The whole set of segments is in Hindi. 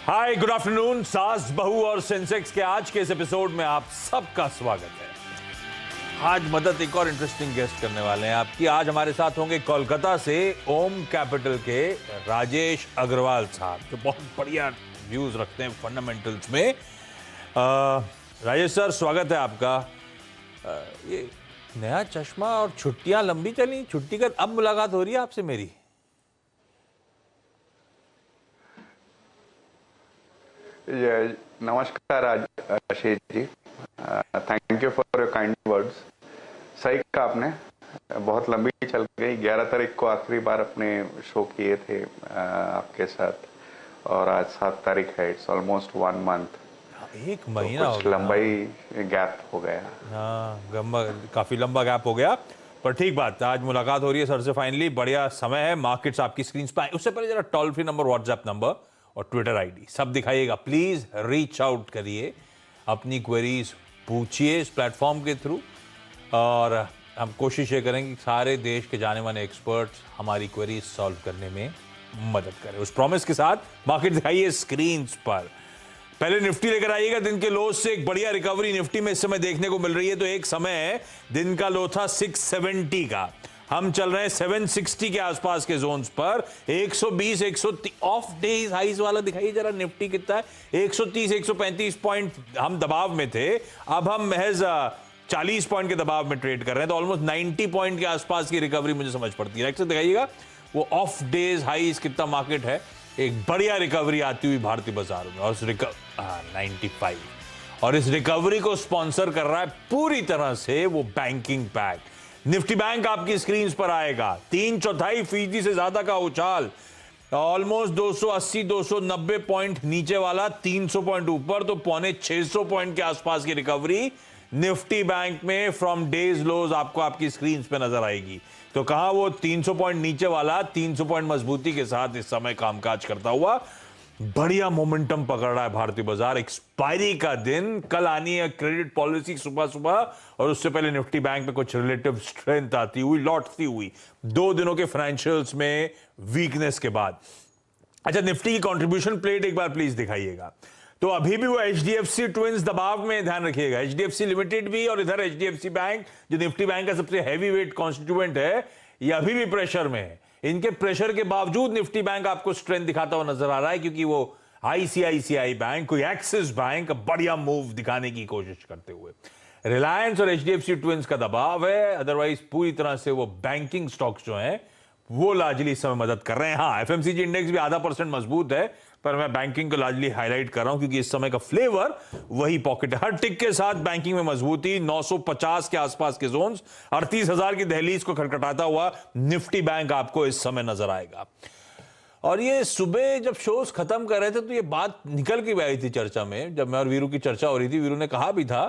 हाय, गुड आफ्टरनून। सास, बहू और सेंसेक्स के आज के इस एपिसोड में आप सबका स्वागत है। आज मदद एक और इंटरेस्टिंग गेस्ट करने वाले हैं आपकी। आज हमारे साथ होंगे कोलकाता से ओम कैपिटल के राजेश अग्रवाल साहब, जो बहुत बढ़िया व्यूज रखते हैं फंडामेंटल्स में। राजेश सर, स्वागत है आपका। ये नया चश्मा और छुट्टियां लंबी चली, छुट्टी का अब मुलाकात हो रही है आपसे मेरी। नमस्कार Ashish ji, thank you for your kind words. सही कहा आपने, बहुत लंबी चल गई। 11 तारीख को आखिरी बार अपने शो किए थे आपके साथ, और आज 7 तारीख है। इट्स ऑलमोस्ट 1 मंथ, एक महीना तो कुछ लंबाई गैप हो गया। हाँ, काफी लंबा गैप हो गया, पर ठीक बात। आज मुलाकात हो रही है सर से फाइनली। बढ़िया समय है। मार्केट्स आपकी स्क्रीन पर आए उससे पहले जरा toll free number, WhatsApp number और ट्विटर आईडी सब दिखाइएगा। प्लीज रीच आउट करिए, अपनी क्वेरीज पूछिए इस प्लेटफॉर्म के थ्रू, और हम कोशिश ये करेंगे कि सारे देश के जाने माने एक्सपर्ट्स हमारी क्वेरीज सॉल्व करने में मदद करें। उस प्रॉमिस के साथ मार्केट दिखाइए स्क्रीन पर। पहले निफ्टी लेकर आइएगा। दिन के लो से एक बढ़िया रिकवरी निफ्टी में इस समय देखने को मिल रही है। तो एक समय दिन का लो था 670 का, हम चल रहे हैं 760 के आसपास के जोन्स पर। 120 130 ऑफ डेज हाइज वाला दिखाइए जरा निफ्टी कितना है। 130 135 पॉइंट हम दबाव में थे, अब हम महज 40 पॉइंट के दबाव में ट्रेड कर रहे हैं। तो ऑलमोस्ट 90 पॉइंट के आसपास की रिकवरी मुझे समझ पड़ती है। नेक्स्ट दिखाइएगा वो ऑफ डेज हाइज कितना मार्केट है। एक बढ़िया रिकवरी आती हुई भारतीय बाजार में, और 95, और इस रिकवरी को स्पॉन्सर कर रहा है पूरी तरह से वो बैंकिंग पैक। निफ्टी बैंक आपकी स्क्रीन पर आएगा। 3/4% से ज्यादा का उछाल, ऑलमोस्ट 280 290 पॉइंट नीचे वाला, 300 पॉइंट ऊपर, तो 650 पॉइंट के आसपास की रिकवरी निफ्टी बैंक में फ्रॉम डेज लोज आपको आपकी स्क्रीन पे नजर आएगी। तो कहा वो 300 पॉइंट नीचे वाला 300 पॉइंट मजबूती के साथ इस समय कामकाज करता हुआ बढ़िया मोमेंटम पकड़ रहा है भारतीय बाजार। एक्सपायरी का दिन कल आनी है, क्रेडिट पॉलिसी सुबह सुबह, और उससे पहले निफ्टी बैंक में कुछ रिलेटिव स्ट्रेंथ आती हुई, लौटती हुई 2 दिनों के फाइनेंशियल्स में वीकनेस के बाद। अच्छा, निफ्टी की कंट्रीब्यूशन प्लेट एक बार प्लीज दिखाइएगा। तो अभी भी वो एचडीएफसी ट्विंस दबाव में, ध्यान रखिएगा। एचडीएफसी लिमिटेड भी और इधर एचडीएफसी बैंक, जो निफ्टी बैंक का सबसे हैवी वेट कॉन्स्टिट्यूएंट है, ये अभी भी प्रेशर में है। इनके प्रेशर के बावजूद निफ्टी बैंक आपको स्ट्रेंथ दिखाता हुआ नजर आ रहा है, क्योंकि वो आईसीआईसीआई बैंक, कोई एक्सिस बैंक बढ़िया मूव दिखाने की कोशिश करते हुए। रिलायंस और एचडीएफसी ट्विंस का दबाव है, अदरवाइज पूरी तरह से वो बैंकिंग स्टॉक्स जो हैं वो लार्जली इस समय मदद कर रहे हैं। हाँ, एफएमसीजी इंडेक्स भी 0.5% मजबूत है, पर मैं बैंकिंग को लार्जली हाईलाइट कर रहा हूं क्योंकि इस समय का फ्लेवर वही पॉकेट है। हर टिक के साथ बैंकिंग में मजबूती, 950 के आसपास के जोन्स, 38,000 की दहलीज को खटखटाता हुआ निफ्टी बैंक आपको इस समय नजर आएगा। और ये सुबह जब शोज खत्म कर रहे थे तो ये बात निकल के भी आई थी चर्चा में, जब मैं और वीरू की चर्चा हो रही थी। वीरू ने कहा भी था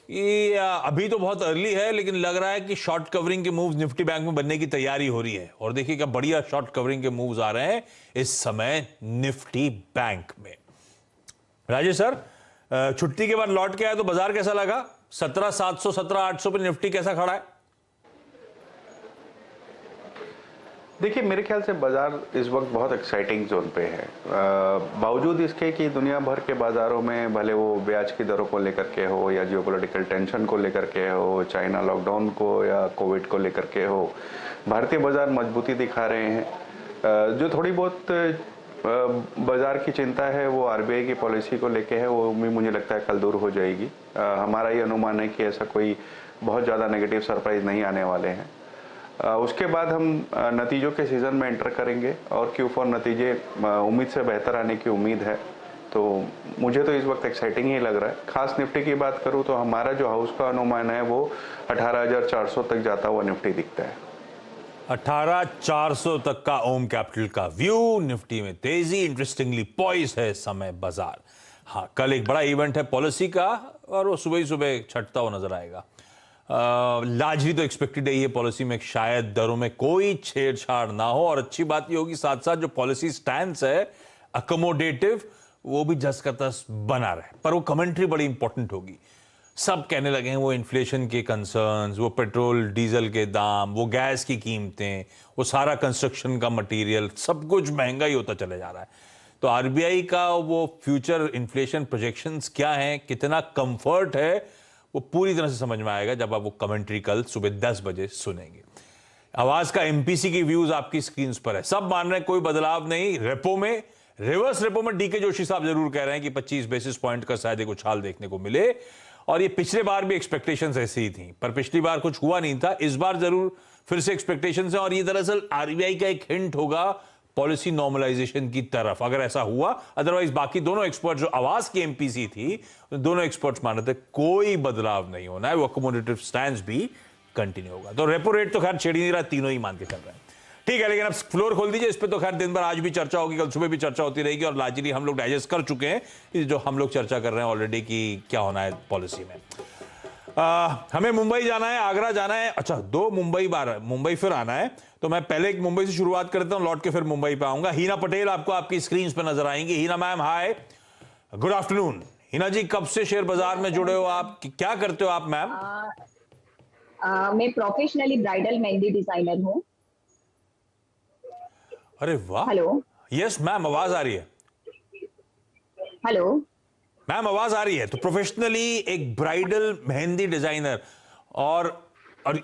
कि अभी तो बहुत अर्ली है, लेकिन लग रहा है कि शॉर्ट कवरिंग के मूव्स निफ्टी बैंक में बनने की तैयारी हो रही है। और देखिए क्या बढ़िया शॉर्ट कवरिंग के मूव्स आ रहे हैं इस समय निफ्टी बैंक में। राजेश सर, छुट्टी के बाद लौट के आए तो बाजार कैसा लगा? 17,700 17,800 पे निफ्टी कैसा खड़ा है? देखिए, मेरे ख्याल से बाजार इस वक्त बहुत एक्साइटिंग जोन पे है। बावजूद इसके कि दुनिया भर के बाजारों में, भले वो ब्याज की दरों को लेकर के हो, या जियोपॉलिटिकल टेंशन को लेकर के हो, चाइना लॉकडाउन को या कोविड को लेकर के हो, भारतीय बाजार मजबूती दिखा रहे हैं। जो थोड़ी बहुत बाजार की चिंता है वो आरबीआई की पॉलिसी को लेके है, वो भी मुझे लगता है कल दूर हो जाएगी। हमारा ये अनुमान है कि ऐसा कोई बहुत ज़्यादा नेगेटिव सरप्राइज नहीं आने वाले हैं। उसके बाद हम नतीजों के सीज़न में एंटर करेंगे, और Q4 नतीजे उम्मीद से बेहतर आने की उम्मीद है। तो मुझे तो इस वक्त एक्साइटिंग ही लग रहा है। खास निफ्टी की बात करूं तो हमारा जो हाउस का अनुमान है वो 18,400 तक जाता हुआ निफ्टी दिखता है। 18,400 तक का ओम कैपिटल का व्यू। निफ्टी में तेजी, इंटरेस्टिंगली पॉइस है समय बाजार। हाँ, कल एक बड़ा इवेंट है पॉलिसी का, और वो सुबह ही सुबह छटता हुआ नजर आएगा। लार्जली तो एक्सपेक्टेड है ये पॉलिसी में शायद दरों में कोई छेड़छाड़ ना हो, और अच्छी बात ये होगी साथ साथ जो पॉलिसी स्टैंस है अकोमोडेटिव, वो भी जस का तस बना रहे। पर वो कमेंट्री बड़ी इंपॉर्टेंट होगी। सब कहने लगे हैं वो इन्फ्लेशन के कंसर्न्स, वो पेट्रोल डीजल के दाम, वो गैस की कीमतें, वो सारा कंस्ट्रक्शन का मटेरियल, सब कुछ महंगा ही होता चले जा रहा है। तो आरबीआई का वो फ्यूचर इन्फ्लेशन प्रोजेक्शंस क्या हैं, कितना कंफर्ट है, वो पूरी तरह से समझ में आएगा जब आप वो कमेंट्री कल सुबह 10 बजे सुनेंगे। आवाज का एमपीसी की व्यूज आपकी स्क्रीन पर है, सब मान रहे हैं कोई बदलाव नहीं। रेपो में, रिवर्स रेपो में डीके जोशी साहब जरूर कह रहे हैं कि 25 बेसिस पॉइंट का शायद एक उछाल देखने को मिले, और ये पिछले बार भी एक्सपेक्टेशंस ऐसी ही थी, पर पिछली बार कुछ हुआ नहीं था, इस बार जरूर फिर से एक्सपेक्टेशंस है, और ये दरअसल आरबीआई का एक हिंट होगा पॉलिसी नॉर्मलाइजेशन की तरफ, अगर ऐसा हुआ। अदरवाइज बाकी दोनों एक्सपर्ट, जो आवाज की एमपीसी थी, दोनों एक्सपर्ट्स मान रहे थे कोई बदलाव नहीं होना है, वो अकोमोडेटिव स्टैंड भी कंटिन्यू होगा। तो रेपो रेट तो खैर छेड़ ही नहीं रहा, तीनों ही मान के चल रहे हैं, ठीक है। लेकिन अब फ्लोर खोल दीजिए, इस पे तो खैर दिन भर आज भी चर्चा होगी, कल सुबह भी चर्चा होती रहेगी, और लार्जली हम लोग डाइजेस्ट कर चुके हैं जो हम लोग चर्चा कर रहे हैं ऑलरेडी कि क्या होना है पॉलिसी में। हमें मुंबई जाना है, आगरा जाना है, अच्छा 2 मुंबई फिर आना है, तो मैं पहले एक मुंबई से शुरुआत करता हूं, लौट के फिर मुंबई पे आऊंगा। हीना पटेल आपको आपकी स्क्रीन पर नजर आएंगी। हीना मैम हाय, गुड आफ्टरनून। हीना जी, कब से शेयर बाजार में जुड़े हो आप, क्या करते हो आप मैम? मैं प्रोफेशनली ब्राइडल मेहंदी डिजाइनर हूँ। अरे वाह। हेलो। यस मैम, आवाज आ रही है। हेलो मैम, आवाज आ रही है। तो प्रोफेशनली एक ब्राइडल मेहंदी डिजाइनर, और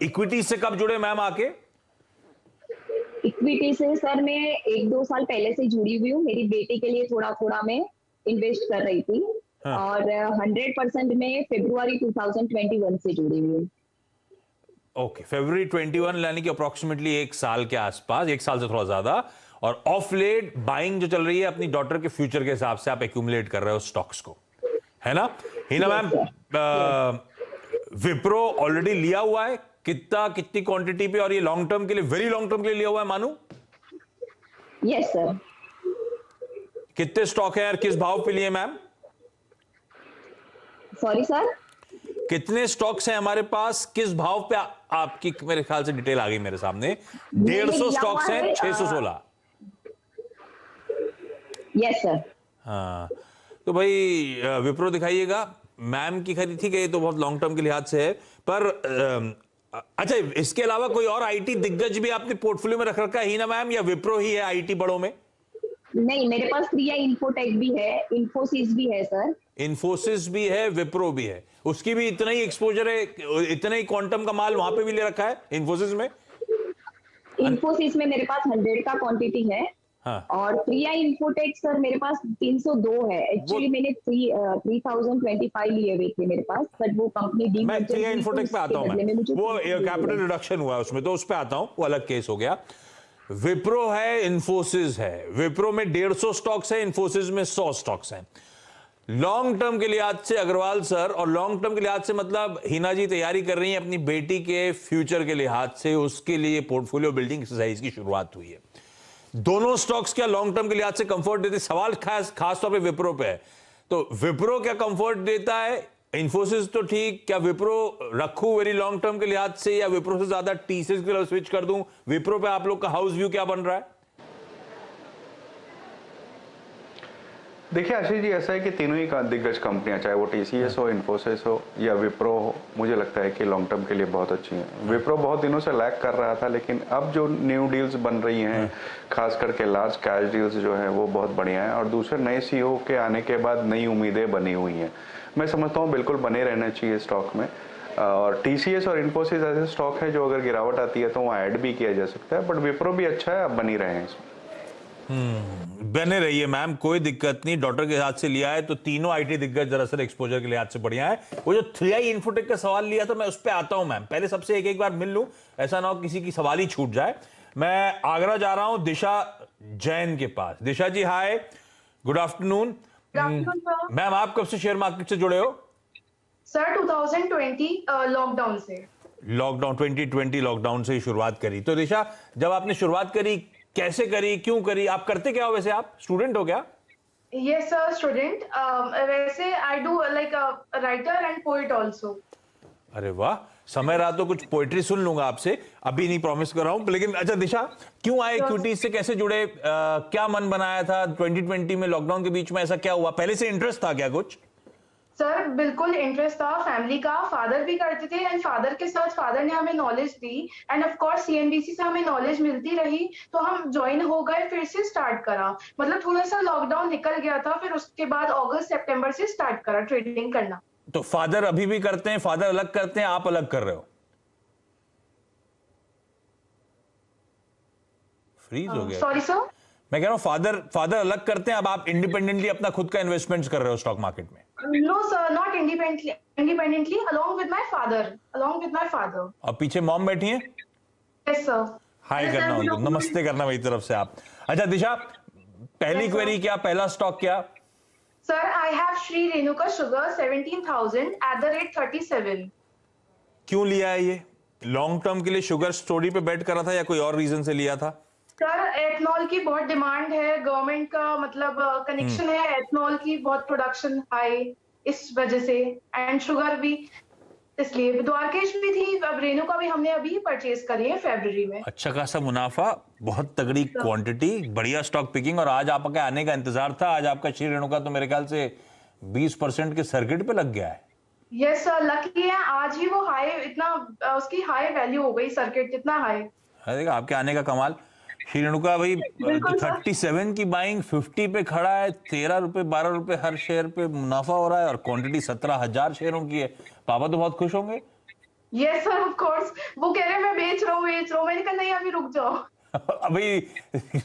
इक्विटी से कब जुड़े मैम आके? इक्विटी से सर मैं 1-2 साल पहले से जुड़ी हुई हूँ। मेरी बेटी के लिए थोड़ा थोड़ा मैं इन्वेस्ट कर रही थी। हाँ। और 100% में फरवरी 2021 से जुड़ी हुई हूँ। ओके, फरवरी 21 यानी कि अप्रोक्सीमेटली 1 साल के आसपास, 1 साल से थोड़ा ज्यादा। और ऑफ लेट बाइंग जो चल रही है अपनी डॉटर के फ्यूचर के हिसाब से आप एक्यूमुलेट कर रहे हो स्टॉक्स को, है ना? हीना मैम, विप्रो ऑलरेडी लिया हुआ है कितनी क्वांटिटी पे, और ये लॉन्ग टर्म के लिए, वेरी लॉन्ग टर्म के लिए लिया हुआ है मानू? Yes sir. कितने स्टॉक है और किस भाव पे लिए मैम? सॉरी सर, कितने स्टॉक्स हैं हमारे पास, किस भाव पे आपकी, मेरे ख्याल से डिटेल आ गई मेरे सामने। 150 स्टॉक्स हैं, 616। Yes sir. हाँ, तो भाई विप्रो दिखाइएगा। मैम की खरीद, ठीक है, ये तो बहुत लॉन्ग टर्म के लिहाज से है, पर अच्छा, इसके अलावा कोई और आईटी दिग्गज भी आपने पोर्टफोलियो में रख रखा है हीना मैम, या विप्रो ही है आईटी बड़ों में? नहीं, मेरे पास 3i इन्फोटेक भी है, इन्फोसिस भी है सर। इन्फोसिस भी है, विप्रो भी है, उसकी भी इतना ही एक्सपोजर है, इतना ही क्वांटम का माल वहां पे भी ले रखा है इन्फोसिस में? इन्फोसिस में मेरे पास 100 का क्वांटिटी है। हाँ। और 3i इन्फोटेक सर मेरे पास 302 है। एक्चुअली मैंने 3025 लिए हुए थे मेरे पास, बट वो कंपनी मैं 3i इन्फोटेक पे आता हूं, वो कैपिटल रिडक्शन हुआ है उसमें, तो उस पे आता हूं, वो अलग केस हो गया। विप्रो है, इन्फोसिस है। विप्रो में 150 स्टॉक्स है, इन्फोसिस में 100 स्टॉक्स हैं। लॉन्ग टर्म के लिहाज से अग्रवाल सर, और लॉन्ग टर्म के लिहाज से मतलब हीना जी तैयारी कर रही हैं अपनी बेटी के फ्यूचर के लिहाज से, उसके लिए पोर्टफोलियो बिल्डिंग एक्सरसाइज की शुरुआत हुई है। दोनों स्टॉक्स क्या लॉन्ग टर्म के लिहाज से कंफर्ट देते? सवाल खास तौर पे विप्रो पे है, तो विप्रो क्या कंफर्ट देता है? इन्फोसिस तो ठीक, क्या विप्रो रखूं वेरी लॉन्ग टर्म के लिहाज से, या विप्रो से ज्यादा टीसीएस के लिए स्विच कर दूं? विप्रो पे आप लोग का हाउस व्यू क्या बन रहा है? देखिए आशीष जी, ऐसा है कि तीनों ही दिग्गज कंपनियां, चाहे वो टीसीएस हो, इन्फोसिस हो या विप्रो हो, मुझे लगता है कि लॉन्ग टर्म के लिए बहुत अच्छी हैं। विप्रो बहुत दिनों से लैग कर रहा था, लेकिन अब जो न्यू डील्स बन रही हैं, खास करके लार्ज कैश डील्स जो है वो बहुत बढ़िया है, और दूसरे नए सीईओ के आने के बाद नई उम्मीदें बनी हुई हैं। मैं समझता हूँ बिल्कुल बने रहना चाहिए स्टॉक में। और टीसीएस और इन्फोसिस ऐसे स्टॉक है जो अगर गिरावट आती है तो वो ऐड भी किया जा सकता है, बट विप्रो भी अच्छा है, अब बनी रहे हैं इसमें। बने रहिए मैम, कोई दिक्कत नहीं। डॉटर के हाथ से लिया है तो तीनों आईटी दिग्गज दरअसल एक्सपोजर के लिहाज से बढ़िया है। वो जो 3i इन्फोटेक का सवाल लिया था, मैं उस पर आता हूं मैम, पहले सबसे एक बार मिल लूं, ऐसा ना हो किसी की सवाल ही छूट जाए। मैं आगरा जा रहा हूं दिशा जैन के पास। दिशा जी हाय, गुड आफ्टरनून। मैम, आप कब से शेयर मार्केट से जुड़े हो? सर 2020 लॉकडाउन से। लॉकडाउन 2020 लॉकडाउन से ही शुरुआत करी। तो दिशा, जब आपने शुरुआत करी, कैसे करी, क्यों करी, आप करते क्या हो वैसे? आप स्टूडेंट हो क्या? Yes sir, student. वैसे I do like writer and poet also. अरे वाह, समय रहा तो कुछ पोएट्री सुन लूंगा आपसे, अभी नहीं प्रॉमिस कर रहा हूं। लेकिन अच्छा दिशा, क्यों आए इक्विटीज से, कैसे जुड़े, क्या मन बनाया था 2020 में लॉकडाउन के बीच में, ऐसा क्या हुआ? पहले से इंटरेस्ट था क्या कुछ? सर बिल्कुल इंटरेस्ट था फैमिली का, फादर भी करते थे एंड फादर के साथ फादर ने हमें knowledge the end of course CNBC से हमें नॉलेज मिलती रही, तो हम ज्वाइन हो गए, फिर से स्टार्ट करा। मतलब थोड़ा सा लॉकडाउन निकल गया था, फिर उसके बाद अगस्त सितंबर से स्टार्ट करा ट्रेडिंग करना। तो फादर अभी भी करते हैं, फादर अलग करते हैं, आप अलग कर रहे हो? फ्रीज हो गया। सॉरी सर, मैं कह रहा हूं फादर अलग करते हैं, अब आप इंडिपेंडेंटली अपना खुद का इन्वेस्टमेंट्स कर रहे हो स्टॉक मार्केट में? No sir, not independently, along with my father. और पीछे मॉम बैठी हैं? Yes sir. हाय करना उनको, नमस्ते करना मेरी तरफ से आप। अच्छा दिशा, पहली क्वेरी क्या, पहला स्टॉक क्या? Sir I have Shri Renuka sugar 17,000 @ 37। क्यों लिया है ये? लॉन्ग टर्म के लिए शुगर स्टोरी पे बेट करा था या कोई और रीजन से लिया था? सर एथनॉल की बहुत डिमांड है, गवर्नमेंट का मतलब कनेक्शन है एथनॉल की, बहुत प्रोडक्शन हाई, इस वजह से, एंड शुगर भी, इसलिए द्वारकेश भी थी, अब रेणुका भी हमने अभी परचेज करी है फरवरी में। अच्छा खासा मुनाफा, बहुत तगड़ी क्वांटिटी, बढ़िया स्टॉक पिकिंग, और आज आपके आने का इंतजार था। आज आपका श्री रेणुका तो मेरे ख्याल से 20% के सर्किट पे लग गया है। यस सर, लकी है आज ही वो हाई, इतना उसकी हाई वैल्यू हो गई, सर्किट इतना हाई। देखा आपके आने का कमाल। श्री रेणुका भाई 37 की बाइंग 50 पे खड़ा है, 13 रुपए 12 रुपए हर शेयर पे मुनाफा हो रहा है, और क्वांटिटी 17,000 शेयरों की है। पापा तो बहुत खुश होंगे। यस सर, ऑफ कोर्स, वो कह रहे हैं मैं बेच रहा हूँ, मैंने कहा नहीं अभी रुक जाओ। अभी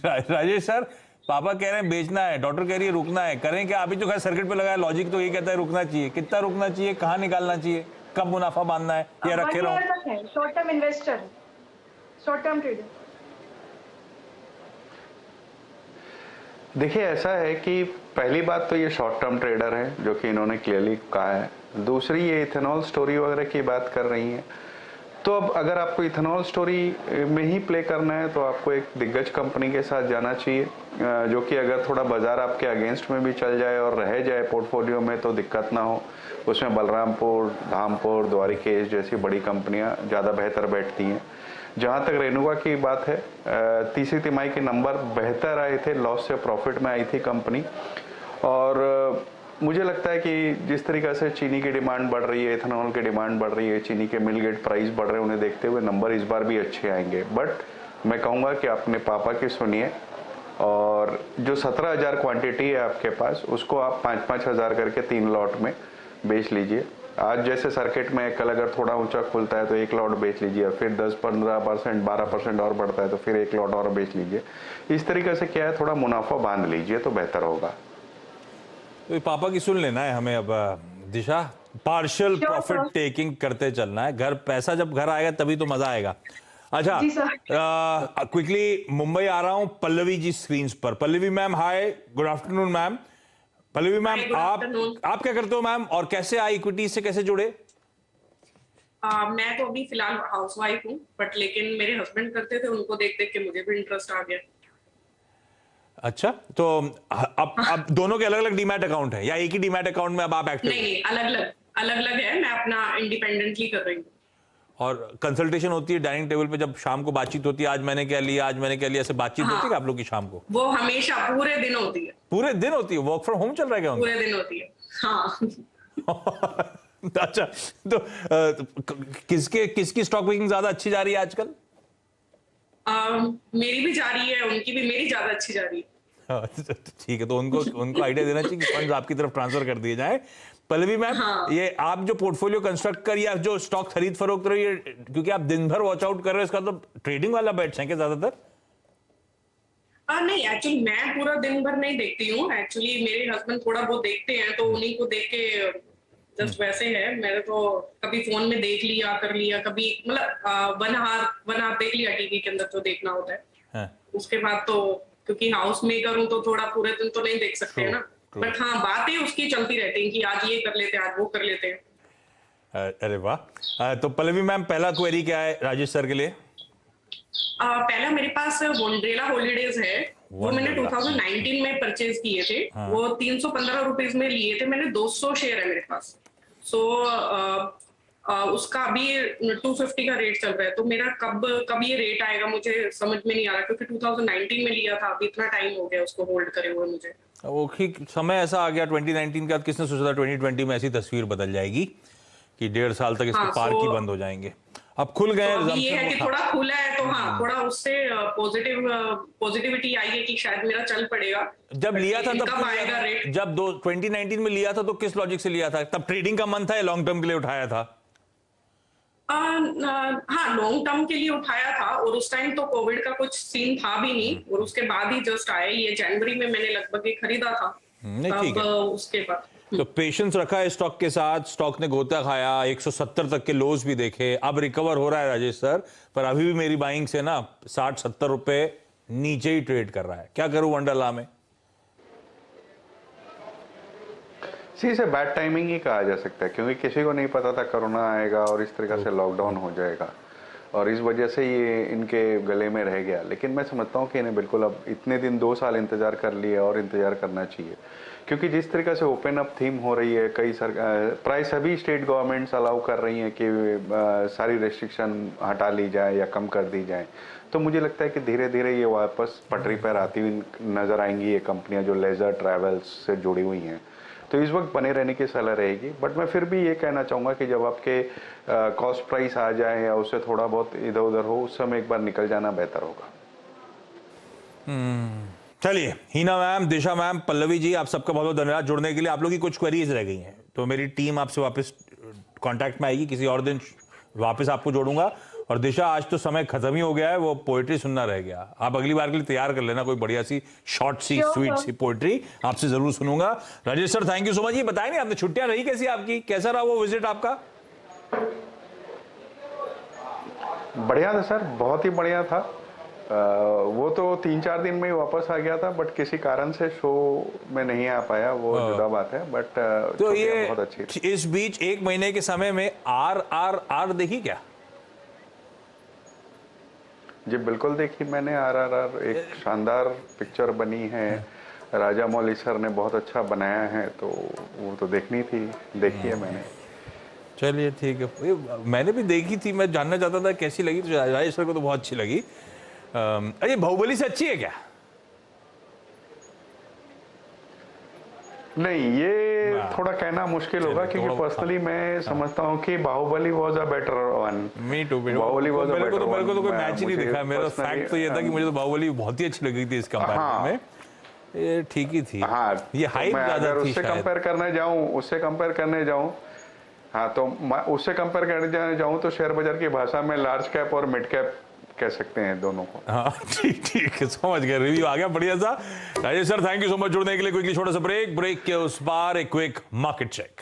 राजेश सर, पापा कह रहे हैं बेचना है, डॉक्टर कह रही है रुकना है, करें क्या? अभी तो खैर सर्किट पे लगा है, लॉजिक तो ये कहता है रुकना चाहिए। कितना रुकना चाहिए, कहाँ निकालना चाहिए, कब मुनाफा बांधना है, या रखे रहो? Short term investor, short term trader. देखिए ऐसा है कि पहली बात तो ये शॉर्ट टर्म ट्रेडर है, जो कि इन्होंने क्लियरली कहा है। दूसरी, ये इथेनॉल स्टोरी वगैरह की बात कर रही हैं, तो अब अगर आपको इथेनॉल स्टोरी में ही प्ले करना है तो आपको एक दिग्गज कंपनी के साथ जाना चाहिए, जो कि अगर थोड़ा बाजार आपके अगेंस्ट में भी चल जाए और रह जाए पोर्टफोलियो में तो दिक्कत ना हो। उसमें बलरामपुर, धामपुर, द्वारिकेश जैसी बड़ी कंपनियां ज़्यादा बेहतर बैठती हैं। जहाँ तक रेणुका की बात है, तीसरी तिमाही के नंबर बेहतर आए थे, लॉस से प्रॉफिट में आई थी कंपनी, और मुझे लगता है कि जिस तरीक़ा से चीनी की डिमांड बढ़ रही है, इथेनॉल की डिमांड बढ़ रही है, चीनी के मिल गेट प्राइस बढ़ रहे हैं, उन्हें देखते हुए नंबर इस बार भी अच्छे आएंगे। बट मैं कहूँगा कि अपने पापा की सुनिए, और जो 17,000 क्वांटिटी है आपके पास, उसको आप 5-5 हज़ार करके 3 लॉट में बेच लीजिए। आज जैसे सर्किट में कल अगर थोड़ा ऊंचा खुलता है तो 1 लॉट बेच लीजिए, फिर 10-15%, 12% और बढ़ता है तो फिर 1 लॉट और बेच लीजिए। इस तरीके से क्या है, थोड़ा मुनाफा बांध लीजिए तो बेहतर होगा। तो पापा की सुन लेना है हमें। अब दिशा, पार्शियल प्रॉफिट टेकिंग करते चलना है, घर पैसा जब घर आएगा तभी तो मजा आएगा। अच्छा, क्विकली मुंबई आ रहा हूं, पल्लवी जी स्क्रीन पर। Pallavi ma'am hi, good afternoon ma'am. Pallavi ma'am, आप क्या करते हो मैम, और कैसे आई इक्विटी से कैसे जुड़े? मैं तो अभी फिलहाल हाउसवाइफ हूँ, बट लेकिन मेरे हस्बैंड करते थे, उनको देख देख के मुझे भी इंटरेस्ट आ गया। अच्छा, तो अब दोनों के अलग अलग डीमैट अकाउंट है या एक ही डीमैट अकाउंट में अब आप एक्टिव? नहीं, अलग अलग है, मैं अपना इंडिपेंडेंटली कर रही हूँ। और कंसल्टेशन होती है डाइनिंग टेबल पे, जब शाम को बातचीत होती है, आज मैंने क्या लिया, आज मैंने क्या लिया, ऐसे बातचीत होती है आप लोग की शाम को? वो हमेशा पूरे दिन होती है। पूरे दिन होती है? वर्क फ्रॉम होम चल रहा है क्या? पूरे दिन होती है, हाँ। अच्छा, तो किसकी स्टॉक पिकिंग ज्यादा अच्छी जा रही है आजकल? मेरी भी जा रही है, उनकी भी, मेरी ज्यादा अच्छी जा रही है। ठीक है, तो उनको आइडिया देना चाहिए कि फंड्स आपकी तरफ ट्रांसफर कर दिए जाए। पल्लवी मैम, ये आप जो पोर्टफोलियो कंस्ट्रक्ट कर या जो स्टॉक खरीद फरोख्त रही है, क्योंकि आप दिन भर वॉच आउट कर रहे हो, इसका तो ट्रेडिंग वाला बेट्स हैं क्या ज्यादातर? नहीं, एक्चुअली मैं पूरा दिन भर नहीं देखती हूँ। एक्चुअली मेरे हस्बैंड थोड़ा बहुत देखते हैं, तो उन्हीं को देख के जस्ट वैसे है। मैंने तो कभी फोन में देख लिया, कर लिया, कभी मतलब 1 आवर देख लिया टीवी के अंदर जो देखना होता है। उसके बाद तो क्योंकि हाउस मेकर हूँ तो थोड़ा पूरे दिन तो नहीं देख सकते है ना, बट हाँ बातें उसकी चलती रहती हैं कि आज ये कर लेते हैं, आज वो कर लेते हैं। अरे वाह। तो पल्लवी मैम, पहला क्वेरी क्या है राजेश सर के लिए? पहला मेरे पास वंडरेला हॉलीडेज है, वो मैंने 2019 में परचेज किए थे। वो 315 रुपीज में लिए थे मैंने, 200 शेयर है मेरे पास। सो उसका अभी 250 का रेट चल रहा है। तो मेरा कब ये रेट आएगा मुझे समझ में नहीं आ रहा, क्योंकि 2019 में लिया था, अभी इतना टाइम हो गया उसको होल्ड करे हुए मुझे। वो ठीक समय ऐसा आ गया 2019 का, किसने सोचा था 2020 में ऐसी तस्वीर बदल जाएगी कि 1.5 साल तक इसके पार्क ही बंद हो जाएंगे। अब खुल गए तो अभी ये है कि थोड़ा खुला है, तो हाँ थोड़ा उससे पॉजिटिविटी आई है कि शायद मेरा चल पड़ेगा। जब लिया था तब कब आएगा रेट? जब 2019 में लिया था तो किस लॉजिक से लिया था? तब ट्रेडिंग का मन था या लॉन्ग टर्म के लिए उठाया था? हाँ, लॉन्ग टर्म के लिए उठाया था, और उस टाइम तो कोविड का कुछ सीन था भी नहीं, और उसके बाद ही जस्ट आया। ये जनवरी में मैंने लगभग ये खरीदा था। नहीं, ठीक है। उसके बाद तो पेशेंस रखा है स्टॉक के साथ, स्टॉक ने गोता खाया, 170 तक के लोज भी देखे, अब रिकवर हो रहा है राजेश सर, पर अभी भी मेरी बाइंग से ना 60-70 रुपए नीचे ही ट्रेड कर रहा है। क्या करूं वंडरला में? इसे बैड टाइमिंग ही कहा जा सकता है, क्योंकि किसी को नहीं पता था कोरोना आएगा और इस तरीके से लॉकडाउन हो जाएगा, और इस वजह से ये इनके गले में रह गया। लेकिन मैं समझता हूँ कि इन्हें बिल्कुल अब इतने दिन 2 साल इंतजार कर लिए और इंतजार करना चाहिए, क्योंकि जिस तरीके से ओपन अप थीम हो रही है, कई प्राय सभी स्टेट गवर्नमेंट्स अलाउ कर रही हैं कि सारी रेस्ट्रिक्शन हटा ली जाए या कम कर दी जाए, तो मुझे लगता है कि धीरे धीरे ये वापस पटरी पर आती हुई नजर आएंगी ये कंपनियां जो लेजर ट्रैवल्स से जुड़ी हुई हैं। तो इस वक्त बने रहने की सलाह रहेगी, बट मैं फिर भी ये कहना चाहूँगा कि जब आपके कॉस्ट प्राइस आ जाए या उससे थोड़ा बहुत इधर उधर हो, उस समय एक बार निकल जाना बेहतर होगा। चलिए, हिना मैम, दिशा मैम, पल्लवी जी, आप सबका बहुत बहुत धन्यवाद जुड़ने के लिए। आप लोग की कुछ क्वेरीज रह गई हैं तो मेरी टीम आपसे वापस कांटेक्ट में आएगी, किसी और दिन वापस आपको जोड़ूंगा। और दिशा, आज तो समय खत्म ही हो गया है, वो पोएट्री सुनना रह गया। आप अगली बार के लिए तैयार कर लेना कोई बढ़िया सी शॉर्ट सी स्वीट सी पोएट्री, आपसे जरूर सुनूंगा। Rajesh sir, thank you so much. ये बताएं नहीं, आपने छुट्टियां रही कैसी आपकी, कैसा रहा वो विजिट आपका? बढ़िया था सर, बहुत ही बढ़िया था। वो तो 3-4 दिन में ही वापस आ गया था, बट किसी कारण से शो में नहीं आ पाया, वो जुदा बात है। बट तो ये बहुत अच्छी थी। इस बीच 1 महीने के समय में RRR देखी क्या? जी बिल्कुल देखी मैंने RRR, एक शानदार पिक्चर बनी है, राजा मौली सर ने बहुत अच्छा बनाया है, तो वो तो देखनी थी, देखी है मैंने। चलिए ठीक है, मैंने भी देखी थी, मैं जानना चाहता था कैसी लगी, तो राजेश सर को तो बहुत अच्छी लगी। अरे बाहुबली से अच्छी है क्या? नहीं, ये थोड़ा कहना मुश्किल होगा, क्योंकि पर्सनली मैं समझता हूँ कि Baahubali was a better one. Me too. Baahubali was a better one. मेरे को तो कोई मैच ही नहीं दिखा। मेरा फैक्ट तो ये था कि मुझे तो बाहुबली बहुत ही अच्छी लगी थी इस कंपैरिजन में। ये ठीक ही थी। हाँ, ये हाइप ज्यादा थी उससे कंपेयर करने जाऊं, हाँ, तो उससे कंपेयर करने जाऊं तो शेयर बाजार की भाषा में लार्ज कैप और मिड कैप कह सकते हैं दोनों को। हाँ, ठीक है, समझ गए, रिव्यू आ गया बढ़िया सा। Rajesh sir, thank you so much जुड़ने के लिए। क्विकली छोटा सा ब्रेक के उस पार एक क्विक मार्केट चेक।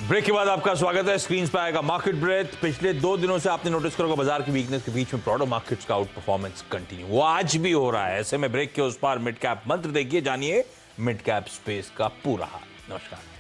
ब्रेक के बाद आपका स्वागत है। स्क्रीन पर आएगा मार्केट ब्रेथ। पिछले 2 दिनों से आपने नोटिस करोगे बाजार की वीकनेस के बीच में ब्रॉडर मार्केट्स का आउट परफॉर्मेंस कंटिन्यू, वो आज भी हो रहा है। ऐसे में ब्रेक के उस पार मिड कैप मंत्र देखिए, जानिए मिड कैप स्पेस का पूरा हाल। नमस्कार।